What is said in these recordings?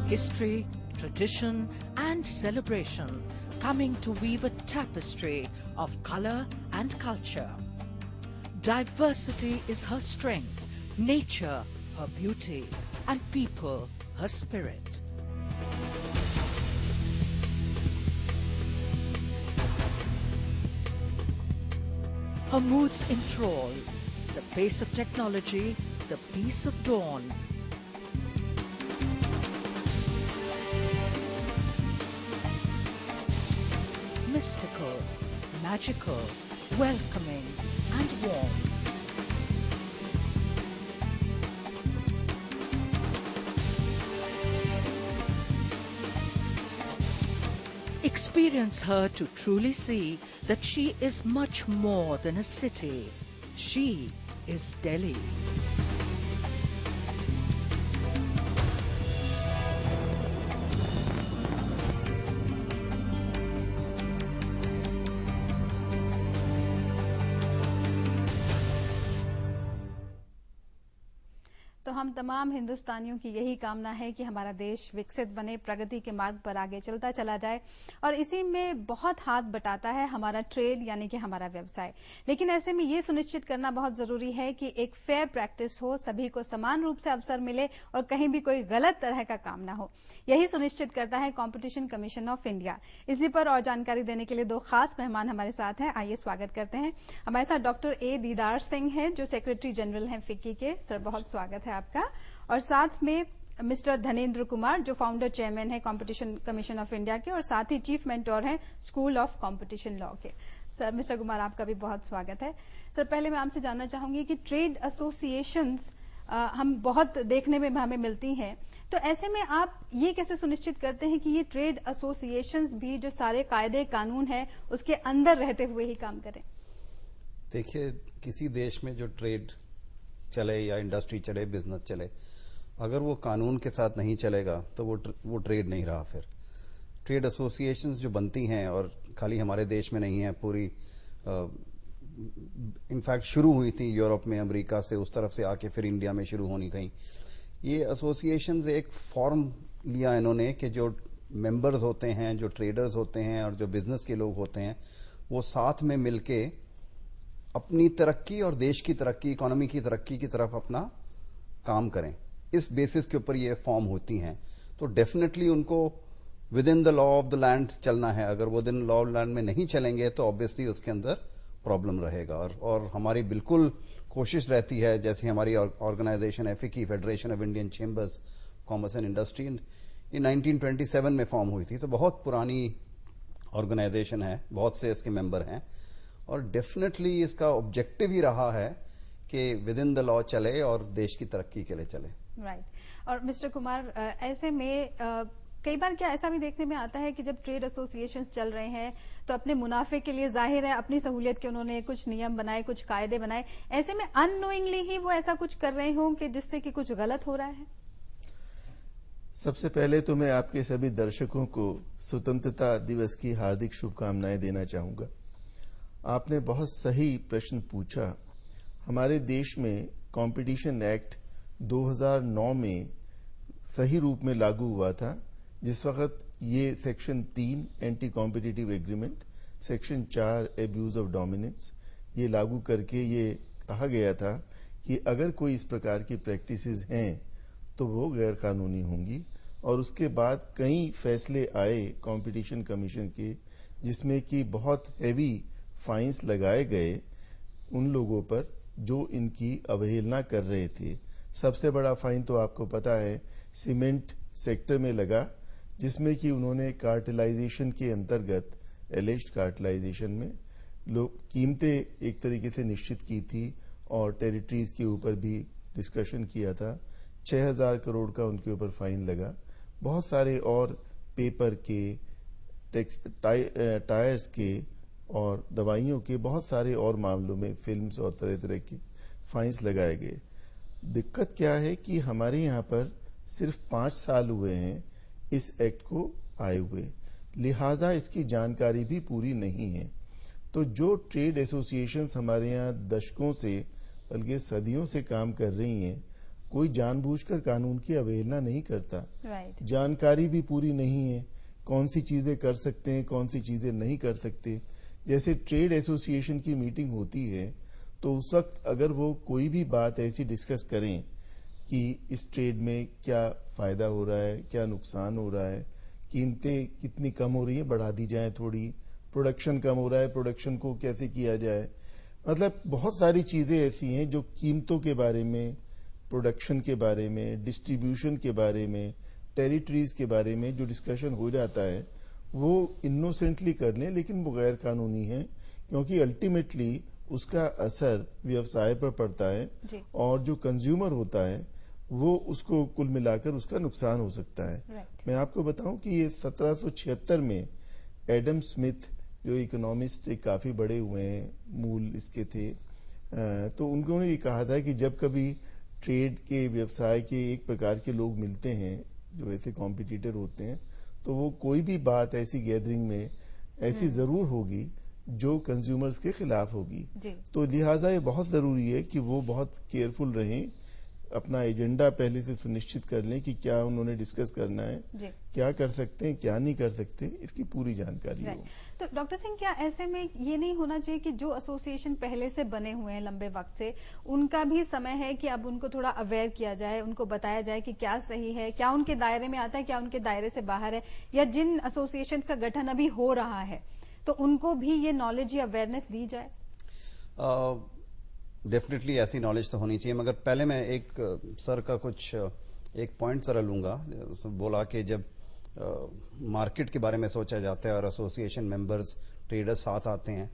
history, tradition and celebration coming to weave a tapestry of color and culture. Diversity is her strength, nature her beauty, and people her spirit. Her moods enthrall, the pace of technology, the peace of dawn. Mystical, magical, welcoming and warm. Experience her to truly see that she is much more than a city. She is Delhi. तो हम तमाम हिंदुस्तानियों की यही कामना है कि हमारा देश विकसित बने, प्रगति के मार्ग पर आगे चलता चला जाए और इसी में बहुत हाथ बटाता है हमारा ट्रेड यानी कि हमारा व्यवसाय। लेकिन ऐसे में ये सुनिश्चित करना बहुत जरूरी है कि एक फेयर प्रैक्टिस हो, सभी को समान रूप से अवसर मिले और कहीं भी कोई गलत तरह का काम ना हो। यही सुनिश्चित करता है कंपटीशन कमीशन ऑफ इंडिया। इसी पर और जानकारी देने के लिए दो खास मेहमान हमारे साथ हैं। आइए स्वागत करते हैं। हमारे साथ डॉक्टर ए दीदार सिंह हैं जो सेक्रेटरी जनरल हैं फिक्की के। सर बहुत स्वागत है आपका। और साथ में मिस्टर धनेंद्र कुमार जो फाउंडर चेयरमैन है कंपटीशन कमीशन ऑफ इंडिया के और साथ ही चीफ मेंटोर हैं स्कूल ऑफ कंपटीशन लॉ के। सर मिस्टर कुमार आपका भी बहुत स्वागत है। सर पहले मैं आपसे जानना चाहूंगी कि ट्रेड एसोसिएशंस हम बहुत देखने में हमें मिलती हैं, तो ऐसे में आप ये कैसे सुनिश्चित करते हैं कि ये ट्रेड एसोसिएशंस भी जो सारे कायदे कानून है उसके अंदर रहते हुए ही काम करें? देखिए, किसी देश में जो ट्रेड चले या इंडस्ट्री चले, बिजनेस चले, अगर वो कानून के साथ नहीं चलेगा तो वो ट्रेड नहीं रहा। फिर ट्रेड एसोसिएशंस जो बनती हैं, और खाली हमारे देश में नहीं है, पूरी इनफैक्ट शुरू हुई थी यूरोप में, अमेरिका से, उस तरफ से आके फिर इंडिया में शुरू होनी कहीं। ये एसोसिएशंस एक फॉर्म लिया इन्होंने कि जो मेंबर्स होते हैं, जो ट्रेडर्स होते हैं और जो बिजनेस के लोग होते हैं, वो साथ में मिलके अपनी तरक्की और देश की तरक्की, इकोनॉमी की तरक्की की तरफ अपना काम करें। इस बेसिस के ऊपर ये फॉर्म होती हैं। तो डेफिनेटली उनको with in the law of the land चलना है। अगर वो with in law of land में नहीं चलेंगे तो ऑब्वियसली उसके अंदर प्रॉब्लम रहेगा। और हमारी बिल्कुल कोशिश रहती है, जैसे हमारी ऑर्गेनाइजेशन है FICCI, federation of Indian chambers commerce and industry, ये 1927 में फॉर्म हुई थी, तो बहुत पुरानी ऑर्गेनाइजेशन है, बहुत से इसके मेंबर हैं। और डेफिनेटली इसका ऑब्जेक्टिव ही रहा है कि विद इन द लॉ चले और देश की तरक्की के लिए चले। राइट। और मिस्टर कुमार, ऐसे में कई बार क्या ऐसा भी देखने में आता है कि जब ट्रेड एसोसिएशंस चल रहे हैं तो अपने मुनाफे के लिए, जाहिर है अपनी सहूलियत के, उन्होंने कुछ नियम बनाए, कुछ कायदे बनाए, ऐसे में अननोइंगली ही वो ऐसा कुछ कर रहे हों कि जिससे कि कुछ गलत हो रहा है? सबसे पहले तो मैं आपके सभी दर्शकों को स्वतंत्रता दिवस की हार्दिक शुभकामनाएं देना चाहूंगा। आपने बहुत सही प्रश्न पूछा। हमारे देश में कंपटीशन एक्ट 2009 में सही रूप में लागू हुआ था, जिस वक्त ये section 3 anti competitive agreement, section 4 abuse of dominance, ये लागू करके ये कहा गया था कि अगर कोई इस प्रकार की प्रैक्टिसेस हैं तो वो गैर कानूनी होंगी। और उसके बाद कई फैसले आए कंपटीशन कमीशन के, जिसमें कि बहुत हैवी फाइन्स लगाए गए उन लोगों पर जो इनकी अवहेलना कर रहे थे। सबसे बड़ा फाइन तो आपको पता है सीमेंट सेक्टर में लगा, जिसमें कि उन्होंने कार्टेलाइजेशन के अंतर्गत, एलिज्ड कार्टेलाइजेशन में लोग कीमतें एक तरीके से निश्चित की थी और टेरिटरीज के ऊपर भी डिस्कशन किया था। 6000 करोड़ का उनके ऊपर फाइन लगा। बहुत सारे और पेपर के, टायर्स के और दवाइयों के, बहुत सारे और मामलों में, फिल्म्स और तरह तरह के फाइन्स लगाए गए। दिक्कत क्या है कि हमारे यहाँ पर सिर्फ 5 साल हुए हैं इस एक्ट को आए हुए, लिहाजा इसकी जानकारी भी पूरी नहीं है। तो जो ट्रेड एसोसिएशंस हमारे यहाँ दशकों से, बल्कि सदियों से काम कर रही हैं, कोई जानबूझकर कानून की अवहेलना नहीं करता। राइट। जानकारी भी पूरी नहीं है, कौन सी चीजें कर सकते हैं, कौन सी चीजें नहीं कर सकते। जैसे ट्रेड एसोसिएशन की मीटिंग होती है तो उस वक्त अगर वो कोई भी बात ऐसी डिस्कस करें कि इस ट्रेड में क्या फायदा हो रहा है, क्या नुकसान हो रहा है, कीमतें कितनी कम हो रही हैं, बढ़ा दी जाए थोड़ी, प्रोडक्शन कम हो रहा है, प्रोडक्शन को कैसे किया जाए, मतलब बहुत सारी चीजें ऐसी हैं जो कीमतों के बारे में, प्रोडक्शन के बारे में, डिस्ट्रीब्यूशन के बारे में, टेरिटरीज के बारे में जो डिस्कशन हो जाता है वो इनोसेंटली कर लें, लेकिन वो गैर कानूनी है, क्योंकि अल्टीमेटली उसका असर व्यवसाय पर पड़ता है और जो कंज्यूमर होता है वो उसको कुल मिलाकर उसका नुकसान हो सकता है। मैं आपको बताऊं कि ये 1776 में एडम स्मिथ जो इकोनॉमिस्ट काफी बड़े हुए हैं, मूल इसके थे, तो उन्होंने ये कहा था कि जब कभी ट्रेड के व्यवसाय के एक प्रकार के लोग मिलते हैं जो ऐसे कॉम्पिटिटर होते हैं, तो वो कोई भी बात ऐसी गैदरिंग में ऐसी जरूर होगी जो कंज्यूमर्स के खिलाफ होगी। तो लिहाजा ये बहुत जरूरी है कि वो बहुत केयरफुल रहें, अपना एजेंडा पहले से सुनिश्चित कर लें कि क्या उन्होंने डिस्कस करना है, क्या कर सकते हैं, क्या नहीं कर सकते, इसकी पूरी जानकारी हो। तो डॉक्टर सिंह, क्या ऐसे में ये नहीं होना चाहिए कि जो एसोसिएशन पहले से बने हुए हैं लंबे वक्त से, उनका भी समय है कि अब उनको थोड़ा अवेयर किया जाए, उनको बताया जाए कि क्या सही है, क्या उनके दायरे में आता है, क्या उनके दायरे से बाहर है, या जिन एसोसिएशन का गठन अभी हो रहा है तो उनको भी ये नॉलेज या अवेयरनेस दी जाए? डेफिनेटली ऐसी नॉलेज तो होनी चाहिए, मगर पहले मैं एक सर का कुछ एक पॉइंट जरा लूंगा। बोला कि जब मार्केट के बारे में सोचा जाता है और एसोसिएशन मेंबर्स ट्रेडर्स साथ आते हैं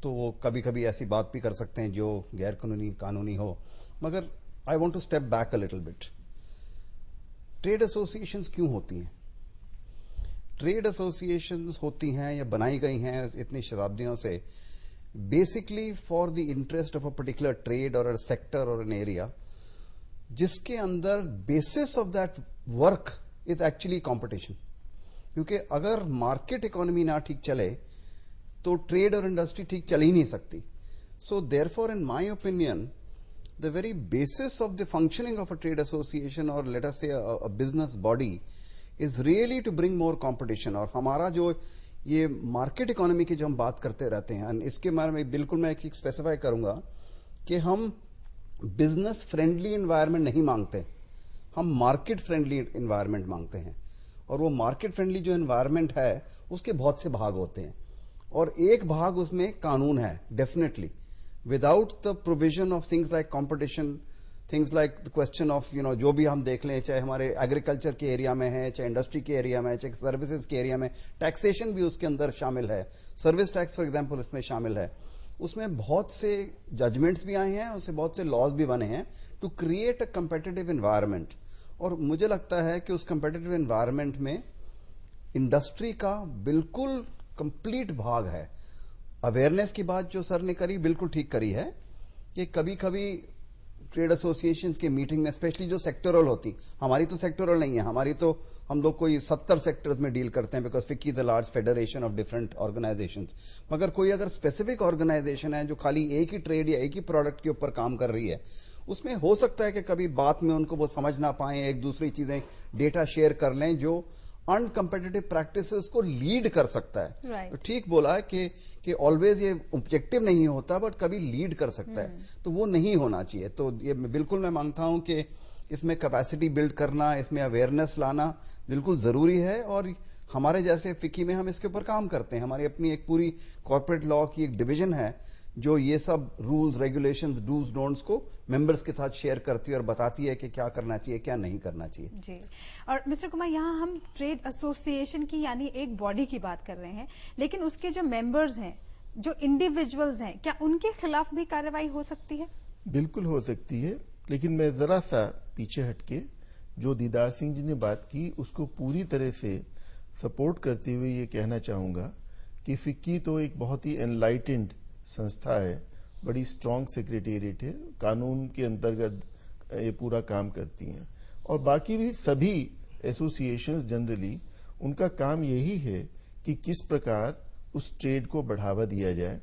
तो वो कभी कभी ऐसी बात भी कर सकते हैं जो गैर कानूनी हो, मगर I want to step back a little bit. Trade associations क्यों होती हैं? ट्रेड एसोसिएशंस होती हैं या बनाई गई हैं इतनी शताब्दियों से basically for the interest of a particular trade और अ सेक्टर और एन एरिया, जिसके अंदर basis of that work is actually competition. क्योंकि अगर मार्केट इकोनॉमी ना ठीक चले तो ट्रेड और इंडस्ट्री ठीक चल ही नहीं सकती। So therefore in my opinion the very basis of the functioning of a trade association और let us say a business body is really to bring more competition. और हमारा जो ये मार्केट इकोनॉमी की जो हम बात करते रहते हैं, इसके बारे में बिल्कुल मैं एक स्पेसिफाई करूंगा कि हम बिजनेस फ्रेंडली एनवायरनमेंट नहीं मांगते, हम मार्केट फ्रेंडली एनवायरनमेंट मांगते हैं। और वो मार्केट फ्रेंडली जो एनवायरनमेंट है उसके बहुत से भाग होते हैं और एक भाग उसमें कानून है। Definitely without the provision of things like competition, things like the question of जो भी हम देख लें, चाहे हमारे एग्रीकल्चर के एरिया में है, चाहे इंडस्ट्री के एरिया में, चाहे सर्विसेज के एरिया में, टैक्सेशन भी उसके अंदर शामिल है, सर्विस टैक्स फॉर एग्जांपल इसमें शामिल है। उसमें बहुत से जजमेंट्स भी आए हैं, उससे बहुत से लॉज भी बने हैं to create a competitive environment. और मुझे लगता है कि उस कंपेटिटिव एनवायरनमेंट में इंडस्ट्री का बिल्कुल कंप्लीट भाग है। अवेयरनेस की बात जो सर ने करी बिल्कुल ठीक करी है कि कभी कभी ट्रेड एसोसिएशंस के मीटिंग में, स्पेशली जो सेक्टरल होती, हमारी तो सेक्टरल नहीं है, हमारी तो हम लोग कोई 70 सेक्टर्स में डील करते हैं because FICCI is a large federation of different organisations. मगर कोई अगर स्पेसिफिक ऑर्गेनाइजेशन है जो खाली एक ही ट्रेड या एक ही प्रोडक्ट के ऊपर काम कर रही है, उसमें हो सकता है कि कभी बात में उनको वो समझ ना पाए, एक दूसरी चीजें डेटा शेयर कर लें जो अनकंपेटिटिव प्रैक्टिसेस को लीड कर सकता है। तो ठीक बोला है कि ऑलवेज ये ऑब्जेक्टिव नहीं होता बट कभी लीड कर सकता है, तो वो नहीं होना चाहिए। तो ये बिल्कुल मैं मानता हूं कि इसमें कैपेसिटी बिल्ड करना, इसमें अवेयरनेस लाना बिल्कुल जरूरी है। और हमारे जैसे फिक्की में हम इसके ऊपर काम करते हैं, हमारी अपनी एक पूरी कॉर्पोरेट लॉ की एक डिवीजन है जो ये सब रूल्स, रेगुलेशंस, डूज डोंट्स को मेंबर्स के साथ शेयर करती है और बताती है कि क्या करना चाहिए, क्या नहीं करना चाहिए। जी। और मिस्टर कुमार, यहाँ हम ट्रेड एसोसिएशन की यानी एक बॉडी की बात कर रहे हैं, लेकिन उसके जो मेंबर्स हैं, जो इंडिविजुअल्स हैं, क्या उनके खिलाफ भी कार्रवाई हो सकती है? बिल्कुल हो सकती है, लेकिन मैं जरा सा पीछे हटके जो दीदार सिंह जी ने बात की उसको पूरी तरह से सपोर्ट करते हुए ये कहना चाहूंगा कि फिक्की तो एक बहुत ही एनलाइटेंड संस्था है, बड़ी स्ट्रांग सेक्रेटेरिएट है, कानून के अंतर्गत ये पूरा काम करती हैं। और बाकी भी सभी एसोसिएशंस जनरली उनका काम यही है कि किस प्रकार उस ट्रेड को बढ़ावा दिया जाए।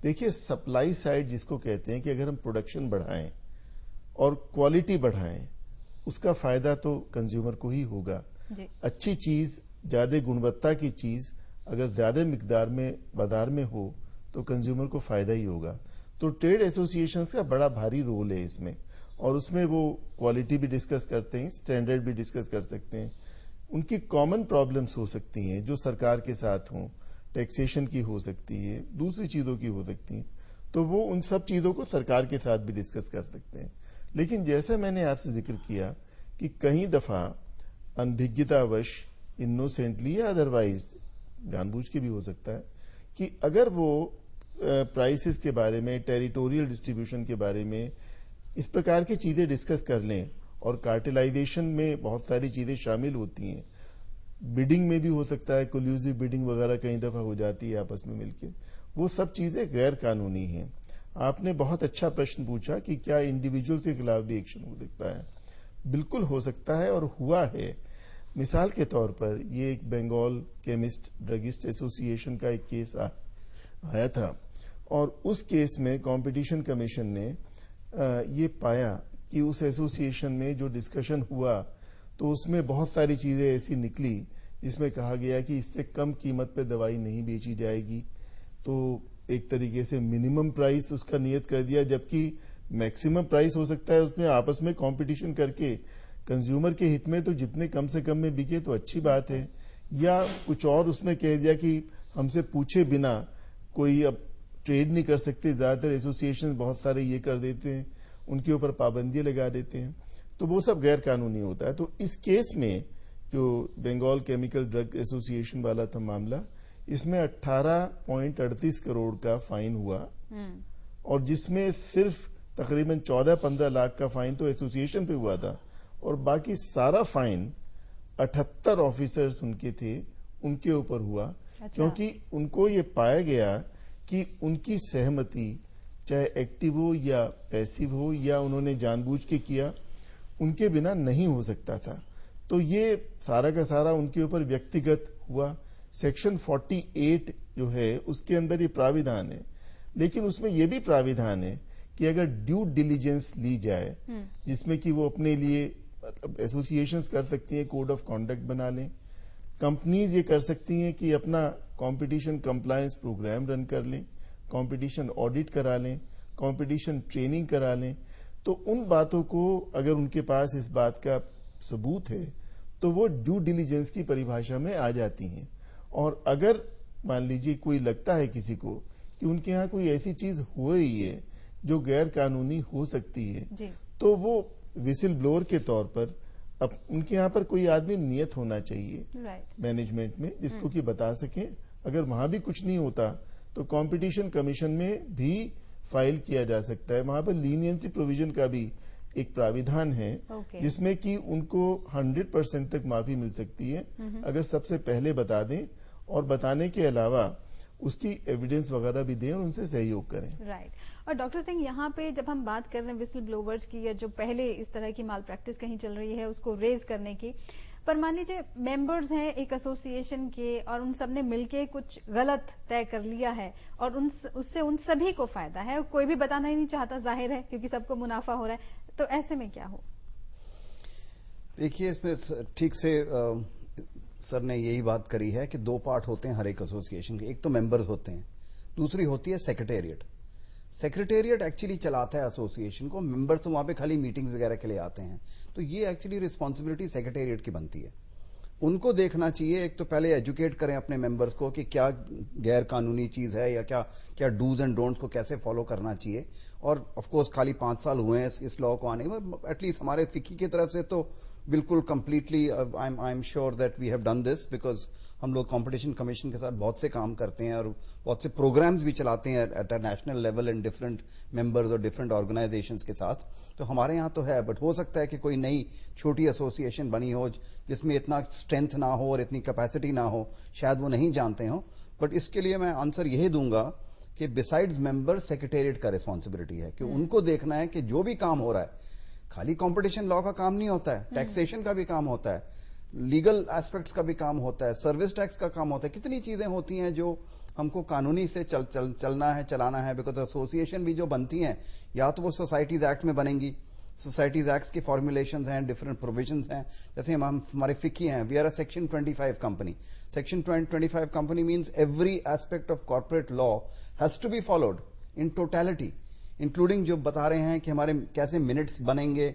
देखिए, सप्लाई साइड जिसको कहते हैं कि अगर हम प्रोडक्शन बढ़ाएं और क्वालिटी बढ़ाएं उसका फायदा तो कंज्यूमर को ही होगा। अच्छी चीज, ज्यादा गुणवत्ता की चीज अगर ज्यादा मिकदार में बाजार में हो तो कंज्यूमर को फायदा ही होगा। तो ट्रेड एसोसिएशंस का बड़ा भारी रोल है इसमें, और उसमें वो क्वालिटी भी डिस्कस करते हैं, स्टैंडर्ड भी डिस्कस कर सकते हैं। उनकी कॉमन प्रॉब्लम्स हो सकती हैं जो सरकार के साथ हों, टैक्सेशन की हो सकती है, दूसरी चीजों की हो सकती है, तो वो उन सब चीजों को सरकार के साथ भी डिस्कस कर सकते हैं। लेकिन जैसा मैंने आपसे जिक्र किया कि कई दफा अनभिज्ञतावश, इनोसेंटली या अदरवाइज जानबूझ के भी हो सकता है कि अगर वो प्राइसेस के बारे में, टेरिटोरियल डिस्ट्रीब्यूशन के बारे में इस प्रकार की चीजें डिस्कस कर लें, और कार्टेलाइजेशन में बहुत सारी चीजें शामिल होती हैं, बिडिंग में भी हो सकता है, कोल्यूसिव बिडिंग वगैरह कई दफा हो जाती है आपस में मिलके, वो सब चीजें गैर कानूनी हैं। आपने बहुत अच्छा प्रश्न पूछा कि क्या इंडिविजुअल के खिलाफ भी एक्शन हो सकता है। बिल्कुल हो सकता है और हुआ है। मिसाल के तौर पर ये एक बंगाल केमिस्ट ड्रगिस्ट एसोसिएशन का एक केस आया था, और उस केस में कंपटीशन कमीशन ने ये पाया कि उस एसोसिएशन में जो डिस्कशन हुआ तो उसमें बहुत सारी चीजें ऐसी निकली जिसमें कहा गया कि इससे कम कीमत पे दवाई नहीं बेची जाएगी। तो एक तरीके से मिनिमम प्राइस उसका नियत कर दिया, जबकि मैक्सिमम प्राइस हो सकता है उसमें आपस में कंपटीशन करके कंज्यूमर के हित में तो जितने कम से कम में बिके तो अच्छी बात है। या कुछ और उसमें कह दिया कि हमसे पूछे बिना कोई अब ट्रेड नहीं कर सकते, ज्यादातर एसोसिएशन बहुत सारे ये कर देते हैं, उनके ऊपर पाबंदी लगा देते हैं, तो वो सब गैर कानूनी होता है। तो इस केस में जो बंगाल केमिकल ड्रग एसोसिएशन वाला था मामला, इसमें 18.38 करोड़ का फाइन हुआ, और जिसमें सिर्फ तकरीबन 14-15 लाख का फाइन तो एसोसिएशन पे हुआ था, और बाकी सारा फाइन 78 ऑफिसर्स उनके थे उनके ऊपर हुआ। अच्छा। क्योंकि उनको ये पाया गया कि उनकी सहमति चाहे एक्टिव हो या पैसिव हो या उन्होंने जानबूझ के किया, उनके बिना नहीं हो सकता था। तो ये सारा का सारा उनके ऊपर व्यक्तिगत हुआ। सेक्शन 48 जो है उसके अंदर ये प्राविधान है, लेकिन उसमें यह भी प्राविधान है कि अगर ड्यू डिलीजेंस ली जाए, जिसमें कि वो अपने लिए एसोसिएशंस कर सकती हैं, कोड ऑफ कॉन्डक्ट बना लें, कंपनीज ये कर सकती हैं कि अपना कंपटीशन कंप्लायंस प्रोग्राम रन कर लें, कंपटीशन ऑडिट करा लें, कंपटीशन ट्रेनिंग करा लें। तो उन बातों को अगर उनके पास इस बात का सबूत है तो वो ड्यू डिलीजेंस की परिभाषा में आ जाती हैं। और अगर मान लीजिए कोई लगता है किसी को कि उनके यहाँ कोई ऐसी चीज हो रही है जो गैर कानूनी हो सकती है, तो वो विसिल ब्लोअर के तौर पर अब उनके यहाँ पर कोई आदमी नियत होना चाहिए मैनेजमेंट में, जिसको कि बता सके। अगर वहां भी कुछ नहीं होता तो कंपटीशन कमीशन में भी फाइल किया जा सकता है। वहां पर लीनियंसी प्रोविजन का भी एक प्राविधान है, जिसमें कि उनको 100% तक माफी मिल सकती है अगर सबसे पहले बता दें, और बताने के अलावा उसकी एविडेंस वगैरह भी दें और उनसे सहयोग करें। राइट। और डॉक्टर सिंह, यहाँ पे जब हम बात कर रहे हैं विसिल ब्लोवर्स की, या जो पहले इस तरह की माल प्रैक्टिस कहीं चल रही है उसको रेज करने की, पर मान लीजिए मेंबर्स हैं एक एसोसिएशन के और उन सब ने मिलके कुछ गलत तय कर लिया है और उससे उन सभी को फायदा है, कोई भी बताना ही नहीं चाहता, जाहिर है, क्योंकि सबको मुनाफा हो रहा है, तो ऐसे में क्या हो? देखिए, इसमें ठीक से सर ने यही बात करी है कि दो पार्ट होते हैं हर एक एसोसिएशन के। एक तो मेंबर्स होते हैं, दूसरी होती है सेक्रेटेरिएट। सेक्रेटेरिएट एक्चुअली चलाता है एसोसिएशन को, मेंबर्स तो वहां पे खाली मीटिंग्स वगैरह के लिए आते हैं। तो ये एक्चुअली रिस्पॉन्सिबिलिटी सेक्रेटेरिएट की बनती है। उनको देखना चाहिए, एक तो पहले एजुकेट करें अपने मेंबर्स को कि क्या गैर कानूनी चीज है या क्या डूज एंड डोंट्स को कैसे फॉलो करना चाहिए। और ऑफ कोर्स खाली 5 साल हुए हैं इस लॉ को आने में, एटलीस्ट हमारे फिक्की की तरफ से तो बिल्कुल completely I am sure that we have done this, because हम लोग कंपटीशन कमीशन के साथ बहुत से काम करते हैं और बहुत से प्रोग्राम्स भी चलाते हैं at a national level and different members और डिफरेंट ऑर्गेनाइजेशंस के साथ। तो हमारे यहाँ तो है, बट हो सकता है कि कोई नई छोटी एसोसिएशन बनी हो जिसमें इतना स्ट्रेंथ ना हो और इतनी कैपेसिटी ना हो, शायद वो नहीं जानते हो। बट इसके लिए मैं आंसर यही दूंगा कि बिसाइड्स मेंबर सेक्रेटेरिएट का रिस्पॉन्सिबिलिटी है कि उनको देखना है कि जो भी काम हो रहा है, खाली कंपटीशन लॉ का काम नहीं होता है, टैक्सेशन का भी काम होता है, लीगल एस्पेक्ट्स का भी काम होता है, सर्विस टैक्स का काम होता है, कितनी चीजें होती हैं जो हमको कानूनी से चलना है, चलाना है। बिकॉज एसोसिएशन भी जो बनती हैं या तो वो सोसाइटीज एक्ट में बनेंगी सोसाइटीज एक्ट के फॉर्मुलेशंस हैं, डिफरेंट प्रोविजंस हैं। जैसे हम हमारे फिक्की हैं, we are a section 25 company. Section 25 company means every aspect of corporate law has to be followed in totality, including जो बता रहे हैं कि हमारे कैसे मिनट्स बनेंगे,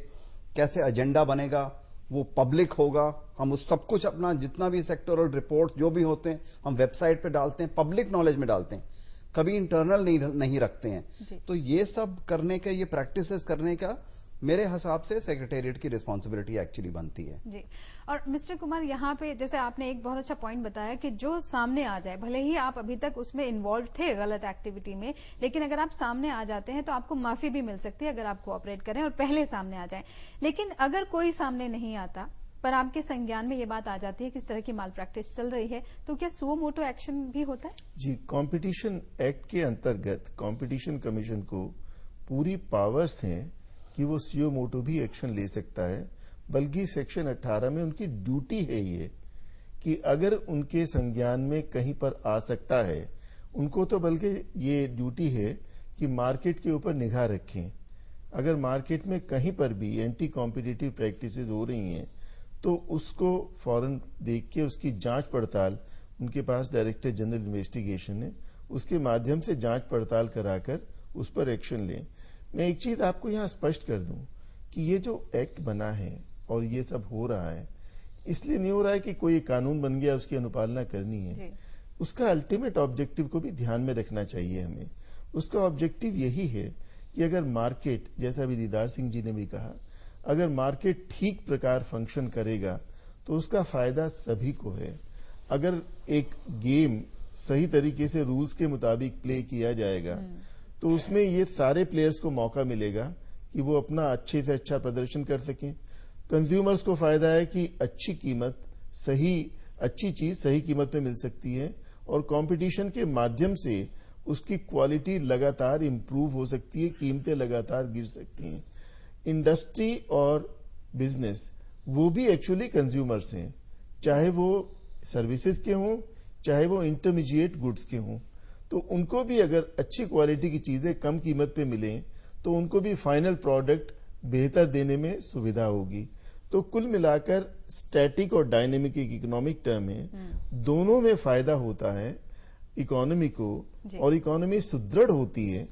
कैसे एजेंडा बनेगा, वो पब्लिक होगा। हम उस सब कुछ अपना जितना भी सेक्टोरल रिपोर्ट जो भी होते हैं हम वेबसाइट पे डालते हैं, पब्लिक नॉलेज में डालते हैं, कभी इंटरनल नहीं रखते हैं। तो ये सब करने का, ये प्रैक्टिसेस करने का मेरे हिसाब से सेक्रेटेरिएट की रिस्पॉन्सिबिलिटी एक्चुअली बनती है जी। और मिस्टर कुमार, यहाँ पे जैसे आपने एक बहुत अच्छा पॉइंट बताया कि जो सामने आ जाए, भले ही आप अभी तक उसमें इन्वॉल्व थे गलत एक्टिविटी में, लेकिन अगर आप सामने आ जाते हैं तो आपको माफी भी मिल सकती है अगर आप कोऑपरेट करें और पहले सामने आ जाए। लेकिन अगर कोई सामने नहीं आता पर आपके संज्ञान में ये बात आ जाती है कि इस तरह की माल प्रैक्टिस चल रही है, तो क्या सुओ मोटो एक्शन भी होता है? जी, कंपटीशन एक्ट के अंतर्गत कंपटीशन कमीशन को पूरी पावर्स हैं कि वो सुओ मोटो भी एक्शन ले सकता है। बल्कि सेक्शन 18 में उनकी ड्यूटी है ये कि अगर उनके संज्ञान में कहीं पर आ सकता है, उनको तो बल्कि ये ड्यूटी है कि मार्केट के ऊपर निगाह रखें। अगर मार्केट में कहीं पर भी एंटी कॉम्पिटिटिव प्रैक्टिसेस हो रही हैं तो उसको फौरन देख के उसकी जांच पड़ताल, उनके पास डायरेक्टर जनरल इन्वेस्टिगेशन है, उसके माध्यम से जांच पड़ताल कराकर उस पर एक्शन लें। मैं एक चीज आपको यहाँ स्पष्ट कर दूं कि ये जो एक्ट बना है और ये सब हो रहा है, इसलिए नहीं हो रहा है कि कोई कानून बन गया उसकी अनुपालना करनी है। उसका अल्टीमेट ऑब्जेक्टिव को भी ध्यान में रखना चाहिए हमें। उसका ऑब्जेक्टिव यही है कि अगर मार्केट, जैसा अभी दीदार सिंह जी ने भी कहा, अगर मार्केट ठीक प्रकार फंक्शन करेगा तो उसका फायदा सभी को है। अगर एक गेम सही तरीके से रूल्स के मुताबिक प्ले किया जाएगा तो उसमें ये सारे प्लेयर्स को मौका मिलेगा कि वो अपना अच्छे से अच्छा प्रदर्शन कर सकें। कंज्यूमर्स को फायदा है कि अच्छी कीमत, अच्छी चीज सही कीमत पे मिल सकती है और कंपटीशन के माध्यम से उसकी क्वालिटी लगातार इंप्रूव हो सकती है, कीमतें लगातार गिर सकती हैं। इंडस्ट्री और बिजनेस वो भी एक्चुअली कंज्यूमर्स हैं, चाहे वो सर्विसेज के हों, चाहे वो इंटरमीडिएट गुड्स के हों। तो उनको भी अगर अच्छी क्वालिटी की चीजें कम कीमत पे मिलें तो उनको भी फाइनल प्रोडक्ट बेहतर देने में सुविधा होगी। तो कुल मिलाकर स्टैटिक और डायनेमिक एक इकोनॉमिक टर्म है, दोनों में फायदा होता है इकोनॉमी को, और इकोनॉमी सुदृढ़ होती है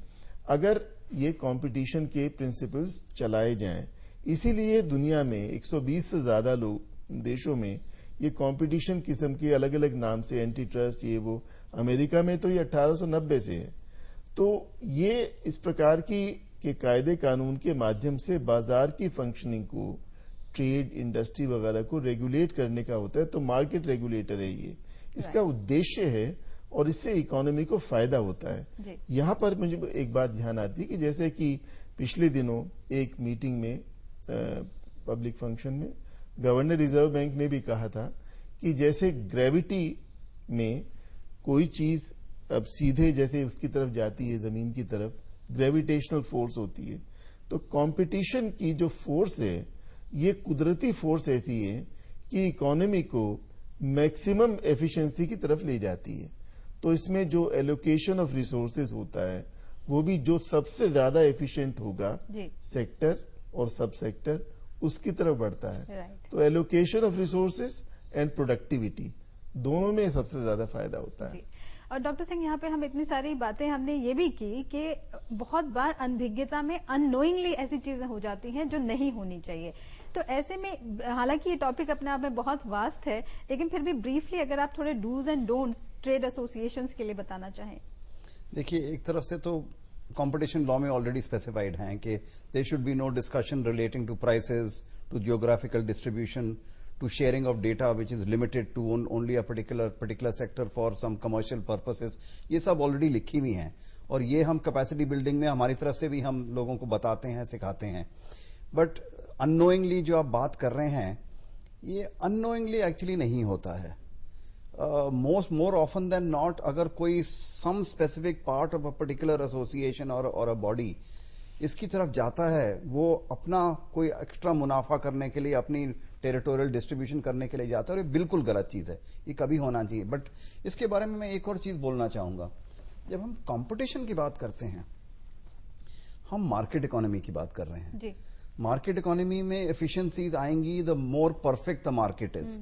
अगर ये कंपटीशन के प्रिंसिपल्स चलाए जाएं। इसीलिए दुनिया में 120 से ज्यादा देशों में ये कंपटीशन किस्म के अलग अलग नाम से, एंटी ट्रस्ट, ये वो, अमेरिका में तो ये 1890 से है। तो ये इस प्रकार के कायदे कानून के माध्यम से बाजार की फंक्शनिंग को, ट्रेड, इंडस्ट्री वगैरह को रेगुलेट करने का होता है। तो मार्केट रेगुलेटर है ये, इसका उद्देश्य है और इससे इकोनॉमी को फायदा होता है। यहाँ पर मुझे एक बात ध्यान आती है कि जैसे कि पिछले दिनों एक मीटिंग में, पब्लिक फंक्शन में, गवर्नर रिजर्व बैंक ने भी कहा था कि जैसे ग्रेविटी में कोई चीज अब सीधे जैसे उसकी तरफ जाती है, जमीन की तरफ, ग्रेविटेशनल फोर्स होती है, तो कंपटीशन की जो फोर्स है ये कुदरती फोर्स ऐसी है कि इकोनॉमी को मैक्सिमम एफिशिएंसी की तरफ ले जाती है। तो इसमें जो एलोकेशन ऑफ रिसोर्सेज होता है वो भी जो सबसे ज्यादा एफिशिएंट होगा सेक्टर और सब सेक्टर, उसकी तरफ बढ़ता है। तो allocation of resources and productivity दोनों में सबसे ज्यादा फायदा होता है। और डॉक्टर सिंह, यहाँ पे हम इतनी सारी बातें हमने ये भी की कि बहुत बार अनभिज्ञता में अननोइंगली ऐसी चीजें हो जाती हैं जो नहीं होनी चाहिए। तो ऐसे में, हालांकि ये टॉपिक अपने आप में बहुत वास्ट है, लेकिन फिर भी ब्रीफली अगर आप थोड़े dos and don'ts trade associations के लिए बताना चाहें। देखिए, एक तरफ से तो कंपटीशन लॉ में ऑलरेडी स्पेसिफाइड हैं कि there should be no discussion relating to prices, to geographical distribution, to sharing of data which is limited to only a particular sector for some commercial purposes। ये सब already लिखी हुई हैं और ये हम कैपेसिटी बिल्डिंग में हमारी तरफ से भी हम लोगों को बताते हैं, सिखाते हैं। बट अननोइंगली जो आप बात कर रहे हैं, ये अननोइंगली एक्चुअली नहीं होता है। मोर ऑफन देन नॉट, अगर कोई some specific part of a particular association और अ बॉडी इसकी तरफ जाता है, वो अपना कोई एक्स्ट्रा मुनाफा करने के लिए, अपनी टेरिटोरियल डिस्ट्रीब्यूशन करने के लिए जाता है, और ये बिल्कुल गलत चीज है, ये कभी होना चाहिए। बट इसके बारे में मैं एक और चीज बोलना चाहूंगा। जब हम कंपटीशन की बात करते हैं, हम मार्केट इकोनॉमी की बात कर रहे हैं। मार्केट इकोनॉमी में एफिशिएंसीज आएंगी the more perfect the market is.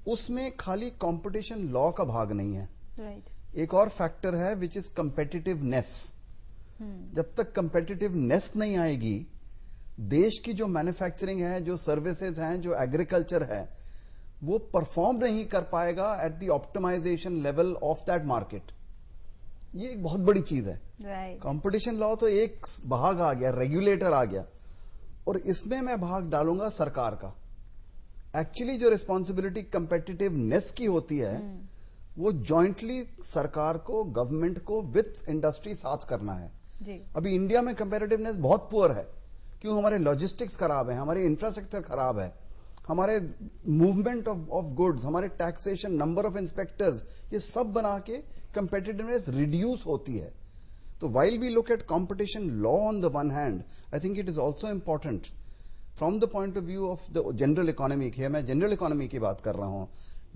उसमें खाली कंपटीशन लॉ का भाग नहीं है, राइट। एक और फैक्टर है विच इज कंपेटिटिवनेस। जब तक कंपेटिटिवनेस नहीं आएगी, देश की जो मैन्युफैक्चरिंग है, जो सर्विसेज हैं, जो एग्रीकल्चर है, वो परफॉर्म नहीं कर पाएगा at the optimization level of that market. ये एक बहुत बड़ी चीज है। राइट। कंपटीशन लॉ तो एक भाग आ गया, रेगुलेटर आ गया, और इसमें मैं भाग डालूंगा सरकार का। एक्चुअली जो रिस्पॉन्सिबिलिटी कंपेटिटिवनेस की होती है वो जॉइंटली सरकार को, गवर्नमेंट को विथ इंडस्ट्री साथ करना है। जी। अभी इंडिया में कंपेटिटिवनेस बहुत पुअर है, क्यों? हमारे लॉजिस्टिक्स खराब है, हमारे इंफ्रास्ट्रक्चर खराब है, हमारे मूवमेंट ऑफ गुड्स, हमारे टैक्सेशन, नंबर ऑफ इंस्पेक्टर्स, ये सब बना के कंपेटिटिवनेस रिड्यूस होती है। तो while we look at competition law on the one hand, I think it is also important from the point of view of the general economy की है। मैं जनरल इकोनॉमी की बात कर रहा हूं।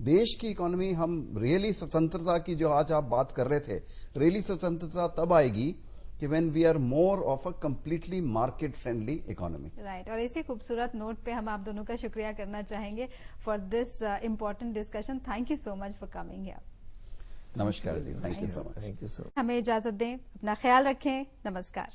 देश की इकोनॉमी, हम रियली स्वतंत्रता की जो आज आप बात कर रहे थे, रियली स्वतंत्रता तब आएगी कि when we are more of a completely market friendly economy। Right. और इसी खूबसूरत नोट पे हम आप दोनों का शुक्रिया करना चाहेंगे for this important discussion. Thank you so much for coming here. नमस्कार जी, thank you so much. Thank you so much. हमें इजाजत दें, अपना ख्याल रखें, नमस्कार।